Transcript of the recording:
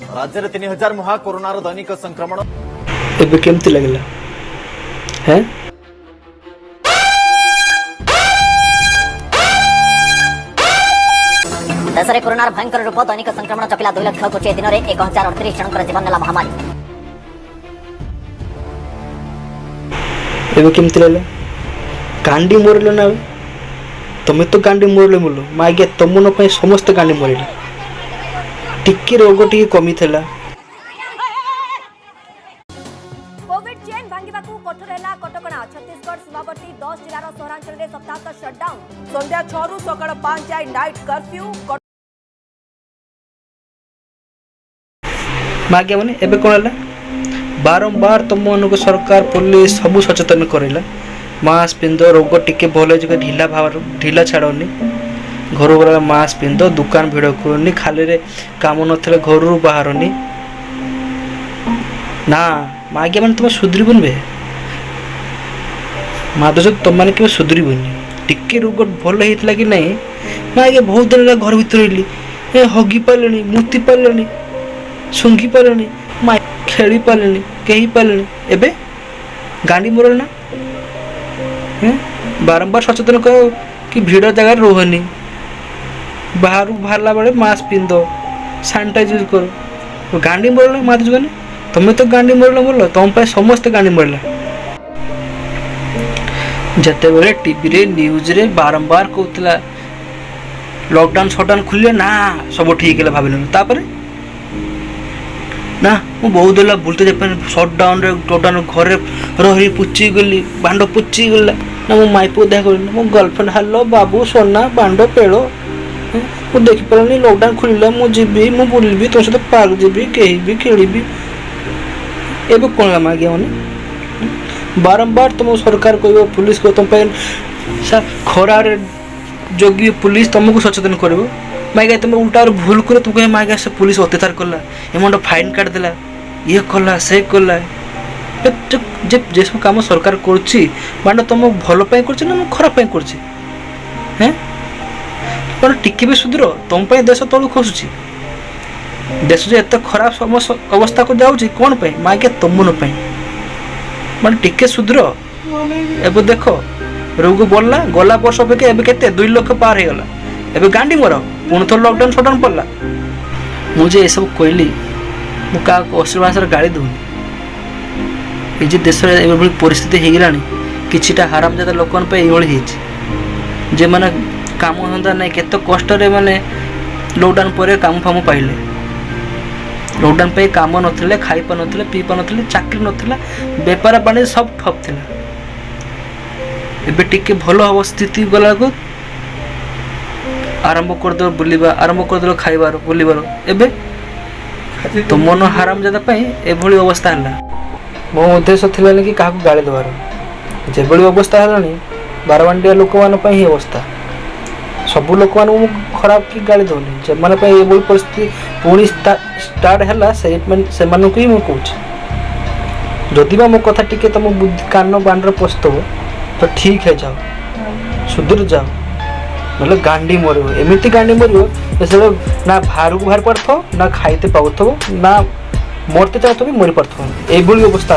राज्य में 3000 मुहा कोरोनार दैनिक संक्रमण एबे केमती लगला है देश में कोरोनार भयंकर रूप दैनिक संक्रमण चपिला 2 लाख गोटे दिन में 1038 जन जीवन नेला महामारी। एबे केमती लगला गांडी मोरले ना तुम्हें तो गांडी मोरले मुलो मागे तुम समस्त गांडी मोरले टिके रोग टिके कमी थला। कोविड चेन भांगिबाकू कठोर हैला कटकणा। छत्तीसगढ़ सीमावर्ती 10 जिलार सहरांचल में सप्ताह शटडाउन। संध्या 6 रु सकाळ 5 जाए नाइट कर्फ्यू। मागे माने एबे कोन हला बारंबार तुम को सरकार पुलिस सब सचेतन करेला मास्क पिंध रोग टिके भल ढिला छाड़नी घर गला मास्क पिंध दुकान भिड़ करनी खाली रे काम नथिले घर बाहरनी ना मागे माने तुम सुधरीबन बे मादो तुम मैंने केवल सुधरीबन टिके रोग भल होता कि नहीं मागे बहुत दिन घर भीतर रही हगी पारे मुति पारे सुंघी पारे मा खेली पारे कही पारे एबे गांडी मोरल ना बारंबार सचेतन कर कि भीड़ जगह रोहनी बाहर बाहरला बेले मास्क पिंध सैनिटाइज यूज कर गांडी मोरल मादुच गने तुम्हें तो गांडी मोरल बोल तुम समस्त गांडी मोरला जते बेले टीवी रे न्यूज रे बारंबार कहतला लॉकडाउन शटडाउन खुले ना सब ठीक है भाविल तापर ना मु बहुत दिला बुलते शटडाउन रे लॉकडाउन घरे रही पुची गली बांड पुची गला ना मो माई पुओ देख मो गर्लफ्रेंड हालो बाबू सोना बांड पेड़ मु देख पारनी लॉकडाउन खुलला मु जीबी मु बुलबी तुम सहित पार्क जीबी कहीं भी खेली एबे कौन मागे मैंने बारंबार तुम सरकार कह पुलिस को तुम खरार जोगी पुलिस तुमको सचेतन कर मागे तुम उल्टा भूल कर तुम कह मागे से पुलिस अत्याचार कला एमाउंट फाइन काट देला ये कला से कला जे सब कम सरकार कर तुम भल कर खराब कर टिके भी सुधर तुम देश तलू खसुची देश जो एत खराब अवस्था को जाऊँगी कौन पे मागे तुम माने टिके सुधर एबे देख रोग बढ़ला गला वर्ष अपेक्षा एबे केते 2 लाख पार हो गला एबे गांडी मोर पुणी थोड़ा लॉकडाउन शटडाउन पड़ला मुझे ये सब कहली मुझे अश्लील गाड़ी दूनी ये देश में परिस्थिति हो गलानी किछिटा हरामजादा लोक जे माने काम धंदा नहीं केते कष्ट माने लॉकडाउन पर काम फाम पाइले लॉकडाउन पे काम नथिले खाई पा नथिले पी पा नथिले चाकरी नथिला बेपार बाणिज्य सब ठप थिला एबे टिके भल हम स्थिति गला को आरंभ कर दो बुलिबा आरंभ कर दो खाइबार बुलिबार एबे तो मन हरामजादा पई एभली अवस्था हला मो उद्देश्य थिला कि काहू गाली देवार जेभली अवस्था हलानी बारवांडिया लोक मान पई ही अवस्था सब लोक मान खराब की गाली दौनी जे माने पई एभली परिस्थिति पुणी स्टार्ट है से ही मुझे कौच जदि मो कथा टिके तुम बुद्धि कान बांडर पशुव तो ठीक है जाओ सुधर जाओ ना गांडी मर एमती गांडी मर ना बाहर को बाहर पार ना खाईते पाथ ना मरते चाहते भी मरी पार ये अवस्था